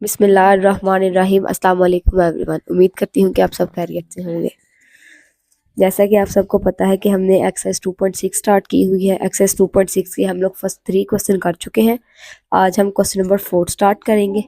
बिस्मिल्लाहिर्रहमानिर्रहीम। अस्सलाम वालेकुम एवरीवन। उम्मीद करती हूँ कि आप सब खैरियत से होंगे। जैसा कि आप सबको पता है कि हमने एक्सरसाइज 2.6 स्टार्ट की हुई है। एक्सरसाइज 2.6 के हम लोग फर्स्ट 3 क्वेश्चन कर चुके हैं। आज हम क्वेश्चन नंबर 4 स्टार्ट करेंगे।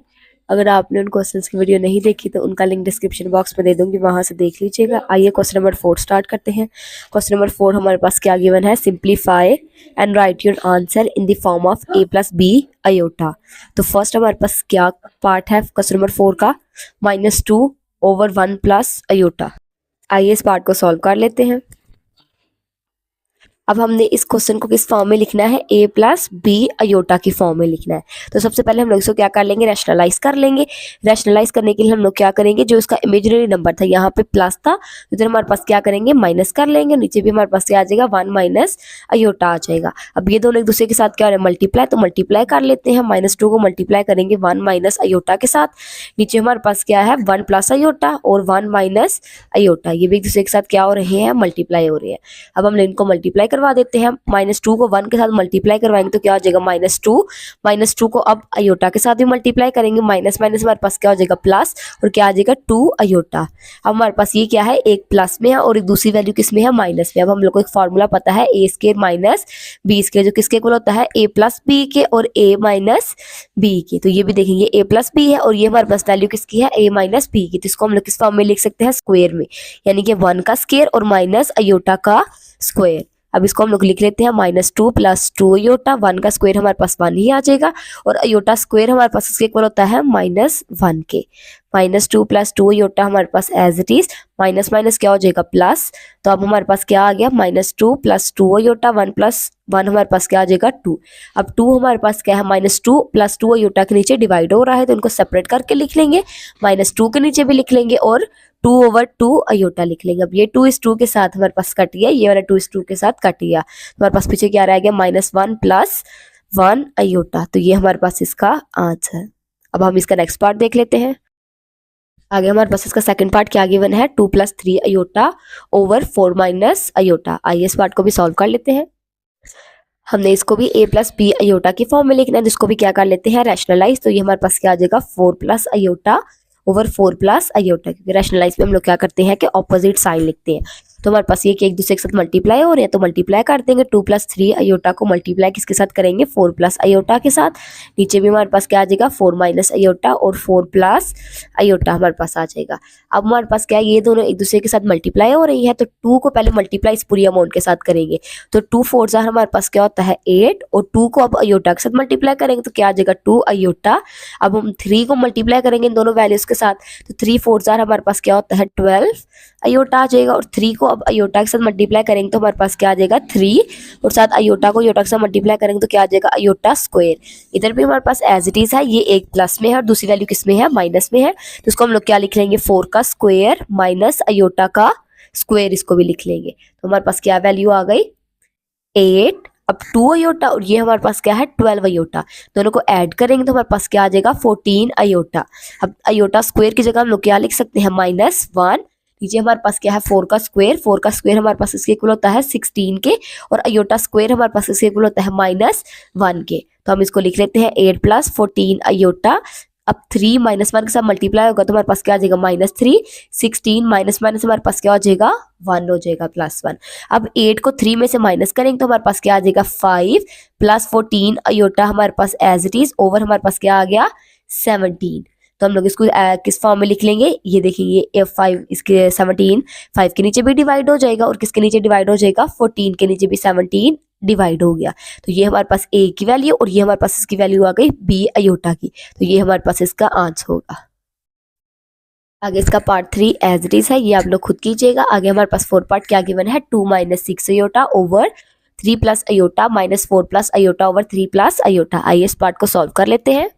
अगर आपने उन क्वेश्चंस की वीडियो नहीं देखी तो उनका लिंक डिस्क्रिप्शन बॉक्स में दे दूंगी, वहां से देख लीजिएगा। आइए क्वेश्चन नंबर 4 स्टार्ट करते हैं। क्वेश्चन नंबर 4 हमारे पास क्या गिवन है, simplify and write your answer in the form of a plus b iota. तो फर्स्ट हमारे पास क्या पार्ट है क्वेश्चन नंबर 4 का, -2/1 प्लस अयोटा। आइए इस पार्ट को सॉल्व कर लेते हैं। अब हमने इस क्वेश्चन को किस फॉर्म में लिखना है, a प्लस बी अयोटा की फॉर्म में लिखना है। तो सबसे पहले हम लोग इसको क्या कर लेंगे, रैशनलाइज कर लेंगे। रैशनलाइज करने के लिए हम लोग क्या करेंगे, जो इसका इमेजिनरी नंबर था यहाँ पे प्लस था, इधर हमारे पास क्या करेंगे, माइनस कर लेंगे। नीचे भी हमारे पास क्या आ जाएगा, 1 माइनस अयोटा आ जाएगा। अब ये दोनों एक दूसरे के साथ क्या हो रहा है, मल्टीप्लाई, तो मल्टीप्लाई कर लेते हैं। -2 को मल्टीप्लाई करेंगे 1 माइनस अयोटा के साथ। नीचे हमारे पास क्या है, 1 प्लस अयोटा और 1 माइनस अयोटा, ये भी एक दूसरे के साथ क्या हो रहे हैं, मल्टीप्लाई हो रहे हैं। अब हम इनको मल्टीप्लाई करवा देते हैं। -2 को 1 के साथ मल्टीप्लाई करवाएंगे तो क्या हो जाएगा, -2 को अब अयोटा के साथ भी मल्टीप्लाई करेंगे, माइनस माइनस हमारे पास क्या हो जाएगा, प्लस, और क्या आ जाएगा 2 अयोटा। अब हमारे पास ये क्या है, एक प्लस में है और एक दूसरी वैल्यू किस में है, माइनस में। अब हम लोग को एक फॉर्मूला पता है, ए स्क्वायर माइनस बी स्क्वायर, जो किसके इक्वल होता है, ए प्लस बी के और ए माइनस बी के। तो ये भी देखेंगे ए प्लस बी है और ये हमारे पास वैल्यू किसकी है, ए माइनस बी की। तो इसको हम लोग किस फॉर्म में लिख सकते हैं, स्क्वायर में, यानी कि 1 का स्क्वायर और माइनस अयोटा का स्क्वायर। अब इसको हम लोग लिख लेते हैं, -2 प्लस 2 अयोटा, 1 का स्क्वायर हमारे पास 1 ही आ जाएगा और अयोटा स्क्वायर हमारे पास इसके इक्वल होता है -1 के। -2 प्लस 2 अयोटा हमारे पास as it is, minus minus क्या हो जाएगा, प्लस। तो अब हमारे पास क्या आ गया, -2 प्लस 2 अयोटा, 1 प्लस 1 हमारे पास क्या आ जाएगा, 2। अब 2 हमारे पास क्या है, -2 प्लस 2 अयोटा के नीचे डिवाइड हो रहा है तो इनको सेपरेट करके लिख लेंगे, -2 के नीचे भी लिख लेंगे और 2/2 अयोटा लिख लेंगे। अब ये 2 इस 2 के साथ हमारे पास कट गया, ये वाला 2 इस 2 के साथ कट गया, हमारे पास पीछे क्या रह गया, -1 प्लस 1 अयोटा। तो ये हमारे पास इसका आंसर। अब हम इसका नेक्स्ट पार्ट देख लेते हैं। आगे हमारे पास इसका सेकंड पार्ट क्या गिवन है, 2 plus 3 iota over 4 minus iota. आइए इस पार्ट को भी सॉल्व कर लेते हैं। हमने इसको भी a प्लस बी अयोटा की फॉर्म में लिखना है, जिसको भी क्या कर लेते हैं, रैशनलाइज। तो ये हमारे पास क्या आ जाएगा, 4 plus iota over 4 plus aorta, क्योंकि रैशनलाइज में हम लोग क्या करते हैं कि ऑपोजिट साइन लिखते हैं। तो हमारे पास ये कि एक दूसरे के साथ मल्टीप्लाई हो रहे हैं तो मल्टीप्लाई कर देंगे। 2 प्लस 3 अयोटा को मल्टीप्लाई किसके साथ करेंगे, 4 प्लस अयोटा के साथ। नीचे भी हमारे पास क्या आ जाएगा, 4 माइनस अयोटा और 4 प्लस अयोटा हमारे पास आ जाएगा। अब हमारे पास क्या है, ये दोनों एक दूसरे के साथ मल्टीप्लाई हो रही है तो 2 को पहले मल्टीप्लाई इस पूरी अमाउंट के साथ करेंगे। तो 2 4 हमारे पास क्या होता है, 8, और 2 को अब अयोटा के साथ मल्टीप्लाई करेंगे तो क्या आ जाएगा, 2 अयोटा। अब हम 3 को मल्टीप्लाई करेंगे इन दोनों वैल्यूज के साथ तो 3 4 हमारे पास क्या होता है, 12 अयोटा आ जाएगा। और 3 को अब अयोटा के साथ मल्टीप्लाई करेंगे तो हमारे पास क्या आ जाएगा, 3, और साथ अयोटा को अयोटा के साथ मल्टीप्लाई करेंगे तो क्या आ जाएगा, अयोटा स्क्वायर। इधर भी हमारे पास एज इट इज है, ये एक प्लस में है और दूसरी वैल्यू किस में है, माइनस में है। तो इसको हम लोग क्या लिख लेंगे, 4 का स्क्वायर माइनस अयोटा का स्क्वायर, इसको भी लिख लेंगे। तो हमारे पास क्या वैल्यू आ गई, 8। अब 2 अयोटा और ये हमारे पास क्या है, 12 अयोटा, दोनों को ऐड करेंगे तो हमारे पास क्या आ जाएगा, 14 अयोटा। अब अयोटा स्क्वायर की जगह हम लोग क्या लिख सकते हैं, -1। नीचे हमारे पास क्या है, 4 का स्क्वायर, 4 का स्क्वायर हमारे पास इसके इक्वल होता है 16 के, और अयोटा स्क्वायर हमारे पास इसके इक्वल होता है -1 के। तो हम इसको लिख लेते हैं 8 प्लस 14 अयोटा। अब 3 -1 के साथ मल्टीप्लाई होगा तो हमारे पास क्या आ जाएगा, -3। 16 माइनस माइनस हमारे पास क्या हो जाएगा, 1 हो जाएगा, +1। अब 8 को 3 में से माइनस करेंगे तो हमारे पास क्या आ जाएगा, 5 प्लस 14 अयोटा हमारे पास एज इट इज, ओवर हमारे पास क्या आ गया, 17। तो हम लोग इसको किस फॉर्म में लिख लेंगे, ये देखिए, ये 5 इसके 17 5 के नीचे भी डिवाइड हो जाएगा और किसके नीचे डिवाइड हो जाएगा, 14 के नीचे भी 17 डिवाइड हो गया। तो ये हमारे पास a की वैल्यू और ये हमारे पास इसकी वैल्यू आ गई b अयोटा की। तो ये हमारे पास इसका आंसर होगा। आगे इसका पार्ट 3 एज इट इज है, ये आप लोग खुद कीजिएगा। आगे हमारे पास 4 पार्ट क्या गिवन है, 2 minus 6 iota over 3 plus iota -4 plus iota over 3 plus iota. आइए इस पार्ट को सॉल्व कर लेते हैं।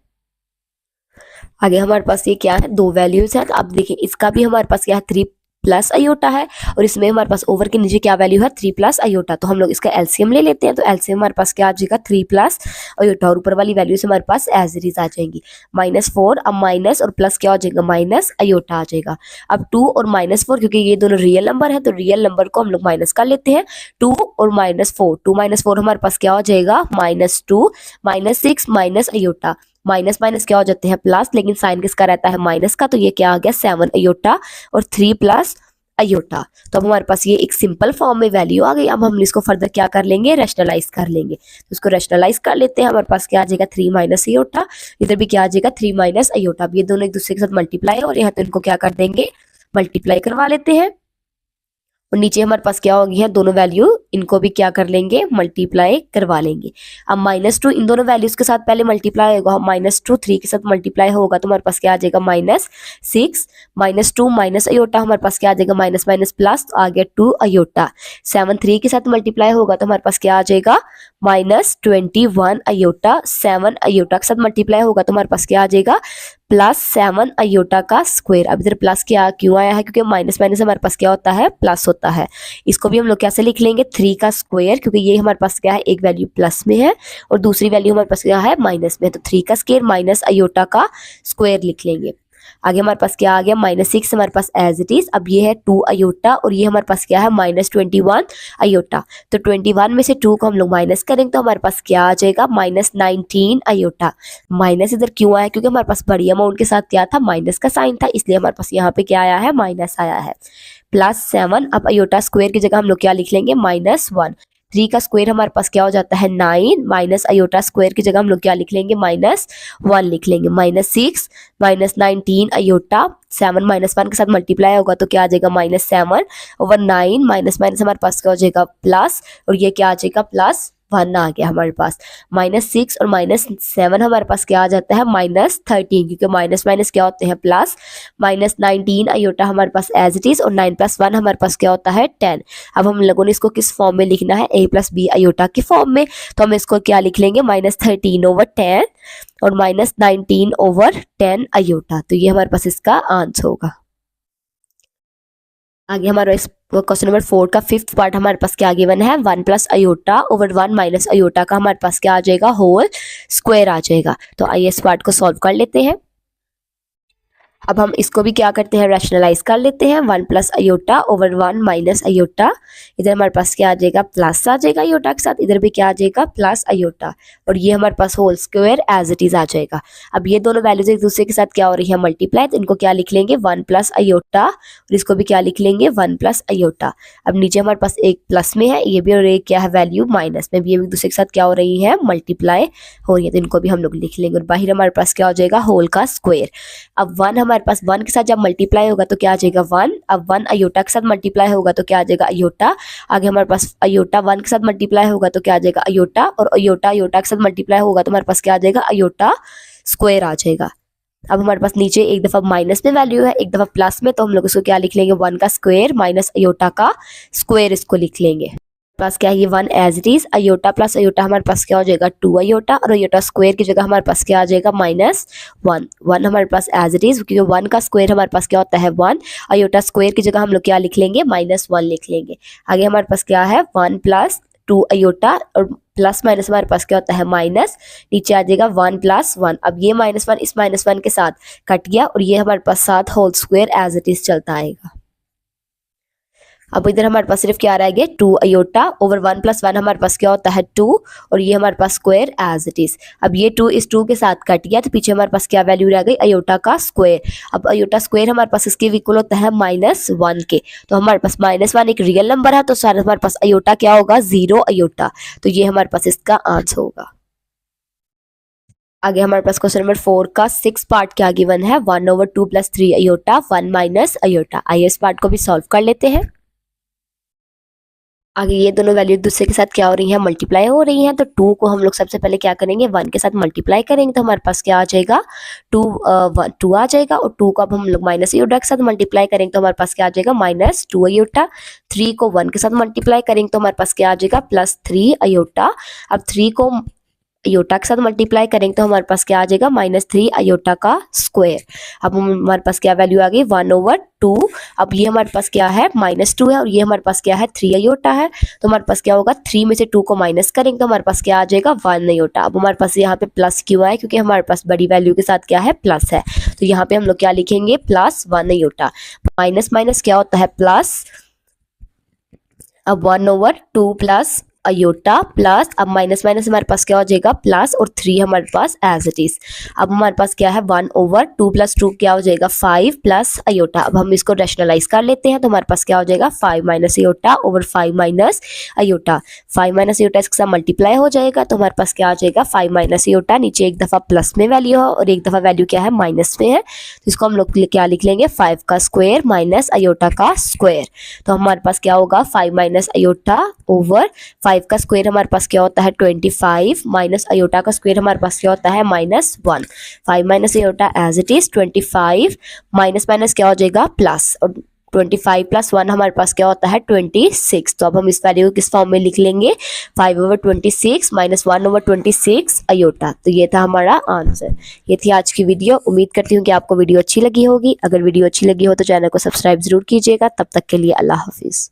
आगे हमारे पास ये क्या है, 2 वैल्यूज है। तो अब देखिए इसका भी हमारे पास क्या है, 3 प्लस अयोटा है और इसमें हमारे पास ओवर के नीचे क्या वैल्यू है, 3 प्लस अयोटा। तो हम लोग इसका एलसीएम ले लेते हैं। तो एलसीएम हमारे पास क्या आ जाएगा, 3 प्लस अयोटा, और ऊपर वाली वैल्यूज हमारे पास एज इट इज आ जाएंगी, -4। अब माइनस और प्लस क्या हो जाएगा, माइनस अयोटा आ जाएगा। अब 2 और -4, क्योंकि ये दोनों रियल नंबर है तो रियल नंबर को हम लोग माइनस कर लेते हैं। 2 और -4, 2 - 4 हमारे पास क्या हो जाएगा, -2 -6 माइनस अयोटा। माइनस माइनस क्या हो जाते हैं प्लस, लेकिन साइन किसका रहता है माइनस का, तो ये क्या आ गया 7 अयोटा और 3 प्लस अयोटा। तो अब हमारे पास ये एक सिंपल फॉर्म में वैल्यू आ गई। अब हम इसको फर्दर क्या कर लेंगे, रैशनलाइज कर लेंगे। तो इसको रैशनलाइज कर लेते हैं। हमारे पास क्या आ जाएगा 3 माइनस अयोटा, इधर भी क्या आ जाएगा 3 माइनस अयोटा। अब ये दोनों एक दूसरे के साथ मल्टीप्लाई है और यहाँ तो इनको क्या कर देंगे, मल्टीप्लाई करवा लेते हैं। और नीचे हमारे पास क्या हो गया है, दोनों वैल्यू इनको भी क्या कर लेंगे, मल्टीप्लाई करवा लेंगे। अब -2 इन दोनों वैल्यूज के साथ पहले मल्टीप्लाई होगा, -2 3 के साथ मल्टीप्लाई होगा तो हमारे पास क्या आ जाएगा -6, -2 माइनस अयोटा हमारे पास क्या आ जाएगा माइनस माइनस प्लस, तो आ गया 2 अयोटा। 7 3 के साथ मल्टीप्लाई होगा तो हमारे पास क्या आ जाएगा -21 अयोटा। 7 अयोटा के साथ मल्टीप्लाई होगा तो हमारे पास क्या आ जाएगा +7 अयोटा का स्क्वायर। अब इधर प्लस क्या क्यों आया है, क्योंकि माइनस माइनस हमारे पास क्या होता है प्लस होता है। इसको भी हम लोग कैसे लिख लेंगे 3 का स्क्वायर, क्योंकि ये हमारे पास क्या है एक वैल्यू प्लस में है और दूसरी वैल्यू हमारे पास क्या है माइनस में है, तो 3 का स्क्वायर माइनस अयोटा का स्क्वायर लिख लेंगे। आगे हमारे पास क्या आ गया -6 हमारे पास एज इट इज। अब ये है 2 अयोटा और ये हमारे पास क्या है -21 अयोटा। तो 21 में से 2 को हम लोग माइनस करेंगे तो हमारे पास क्या आ जाएगा -19 अयोटा। माइनस इधर क्यों आया, क्योंकि हमारे पास बड़ी अमाउंट के साथ क्या था माइनस का साइन था, इसलिए हमारे पास यहाँ पे क्या आया है माइनस आया है। +7 अब अयोटा स्क्वायर की जगह हम लोग क्या लिख लेंगे -1। 3 का स्क्वायर हमारे पास क्या हो जाता है 9, माइनस अयोटा स्क्वायर की जगह हम लोग क्या लिख लेंगे -1 लिख लेंगे। -6 -19 अयोटा, 7 -1 के साथ मल्टीप्लाई होगा तो क्या आ जाएगा -7 ओवर 9, माइनस माइनस हमारे पास क्या हो जाएगा प्लस, और ये क्या आ जाएगा +1 आ गया हमारे पास। -6 और -7 हमारे पास क्या आ जाता है -13, क्योंकि माइनस माइनस क्या होते हैं प्लस। -19 अयोटा हमारे पास एज इट इज और 9 + 1 हमारे पास क्या होता है 10। अब हम लोगों ने इसको किस फॉर्म में लिखना है, a + b अयोटा की फॉर्म में, तो हम इसको क्या लिख लेंगे -13/10 और -19/10 अयोटा। तो ये हमारे पास इसका आंसर होगा। आगे हमारा इस क्वेश्चन नंबर 4 का 5th पार्ट हमारे पास क्या गिवन है 1 + अयोटा ओवर 1 माइनस अयोटा का हमारे पास क्या आ जाएगा होल स्क्वायर आ जाएगा। तो आइए इस पार्ट को सॉल्व कर लेते हैं। अब हम इसको भी क्या करते हैं रैशनलाइज कर लेते हैं। 1 + अयोटा ओवर 1 माइनस अयोटा, इधर हमारे पास क्या आ जाएगा प्लस आ जाएगा अयोटा के साथ, इधर भी क्या आ जाएगा प्लस अयोटा, और ये हमारे पास whole square as it is आ जाएगा। अब ये दोनों वैल्यूज एक दूसरे के साथ क्या हो रही है मल्टीप्लाई, तो इनको क्या लिख लेंगे 1 + अयोटा और इसको भी क्या लिख लेंगे 1 + अयोटा। अब नीचे हमारे पास एक प्लस में है ये भी, और एक क्या है वैल्यू माइनस में भी, ये एक दूसरे के साथ क्या हो रही है मल्टीप्लाई हो रही है, तो इनको भी हम लोग लिख लेंगे। और बाहर हमारे पास क्या हो जाएगा होल का स्क्वायर। अब 1 हमारे पास 1 के साथ जब मल्टीप्लाई होगा तो क्या आ जाएगा 1। अब 1 अयोटा के साथ मल्टीप्लाई होगा तो क्या आ जाएगा अयोटा। आगे हमारे पास अयोटा 1 के साथ मल्टीप्लाई होगा तो क्या आ जाएगा अयोटा, और अयोटा अयोटा के साथ मल्टीप्लाई होगा तो हमारे पास क्या आ जाएगा अयोटा स्क्वायर आ जाएगा। अब हमारे पास नीचे एक दफा माइनस में वैल्यू है एक दफा प्लस में, तो हम लोग इसको क्या लिख लेंगे 1 का स्क्वायर माइनस अयोटा का स्क्वायर इसको लिख लेंगे। पास क्या है ये 1 as it is. Iota plus iota हमारे पास क्या हो जाएगा 2 अयोटा, और अयोटा स्क्वायर की जगह हमारे पास क्या आ जाएगा -1। 1 हमारे पास एज इट इज, क्योंकि 1 का स्क्वायर हमारे पास क्या होता है 1। अयोटा स्क्वायर की जगह हम लोग क्या लिख लेंगे -1 लिख लेंगे। आगे हमारे पास क्या है 1 + 2 अयोटा, और प्लस माइनस हमारे पास क्या होता है माइनस, नीचे आ जाएगा 1 + 1। अब ये -1 इस -1 के साथ कट गया, और ये हमारे पास साथ whole square as it is चलता आएगा। अब इधर हमारे पास सिर्फ क्या रह गया 2 अयोटा ओवर 1 + 1 हमारे पास क्या होता है 2, और ये हमारे पास स्क्वायर एज इट इज। अब ये 2 इस 2 के साथ कट गया, तो पीछे हमारे पास क्या वैल्यू रह गई अयोटा का स्क्वायर। अब अयोटा स्क्वायर हमारे पास इसके इक्वल होता है -1 के, तो हमारे पास -1 एक रियल नंबर है, तो सारे हमारे पास अयोटा क्या होगा 0 अयोटा। तो ये हमारे पास इसका आंसर होगा। आगे हमारे पास क्वेश्चन नंबर 4 का 6 पार्ट क्या गिवन है 1/2 + 3 अयोटा 1 माइनस अयोटा। आइए इस पार्ट को भी सॉल्व कर लेते हैं। आगे ये दोनों वैल्यू एक दूसरे के साथ क्या हो रही है मल्टीप्लाई हो रही हैं, तो 2 को हम लोग सबसे पहले क्या करेंगे 1 के साथ मल्टीप्लाई करेंगे, तो हमारे पास क्या आ जाएगा 2 आ जाएगा, और 2 को अब हम लोग माइनस अयोटा के साथ मल्टीप्लाई करेंगे तो हमारे पास क्या आ जाएगा -2 अयोटा। 3 को 1 के साथ मल्टीप्लाई करेंगे तो हमारे पास क्या आ जाएगा +3 अयोटा। अब 3 को अयोटा के साथ मल्टीप्लाई करेंगे तो हमारे पास क्या आ जाएगा -3 अयोटा का स्क्वायर। अब हमारे पास क्या वैल्यू आ गई 1/2। अब ये हमारे पास क्या है -2 है, और ये हमारे पास क्या है 3 अयोटा है, तो हमारे पास क्या होगा 3 में से 2 को माइनस करेंगे तो हमारे पास क्या आ जाएगा 1 अयोटा। अब हमारे पास यहाँ पे प्लस क्यों है, क्योंकि हमारे पास बड़ी वैल्यू के साथ क्या है प्लस है, तो यहाँ पे हम लोग क्या लिखेंगे +1 अयोटा। माइनस माइनस क्या होता है प्लस। अब 1/2 + अयोटा प्लस, अब माइनस माइनस हमारे पास क्या हो जाएगा प्लस, और 3 हमारे पास एज इट इज। अब हमारे पास क्या है 1/2 + 2 क्या हो जाएगा 5 प्लस अयोटा। अब हम इसको रैशनलाइज कर लेते हैं तो हमारे पास क्या हो जाएगा 5 minus aorta over 5 minus aorta. 5 minus aorta इसके साथ मल्टीप्लाई हो जाएगा तो हमारे पास क्या आ जाएगा 5 माइनस अयोटा, नीचे एक दफ़ा प्लस में वैल्यू है और एक दफ़ा वैल्यू क्या है माइनस में है, तो इसको हम लोग क्या लिख लेंगे 5 का स्क्वायर माइनस अयोटा का स्क्वायर। तो हमारे पास क्या होगा 5 माइनस अयोटा ओवर 5 का स्क्वायर हमारे पास क्या होता है 25 माइनस अयोटा का स्क्वायर हमारे पास क्या होता है -1। 5 minus iota as it is 25 minus minus क्या हो जाएगा प्लस, और 25 + 1 हमारे पास क्या होता है 26। तो अब हम इस वैल्यू को किस फॉर्म में लिख लेंगे 5/26 - 1/26 अयोटा। तो ये था हमारा आंसर। ये थी आज की वीडियो। उम्मीद करती हूँ कि आपको वीडियो अच्छी लगी होगी। अगर वीडियो अच्छी लगी हो तो चैनल को सब्सक्राइब जरूर कीजिएगा। तब तक के लिए अल्लाह हाफिज़।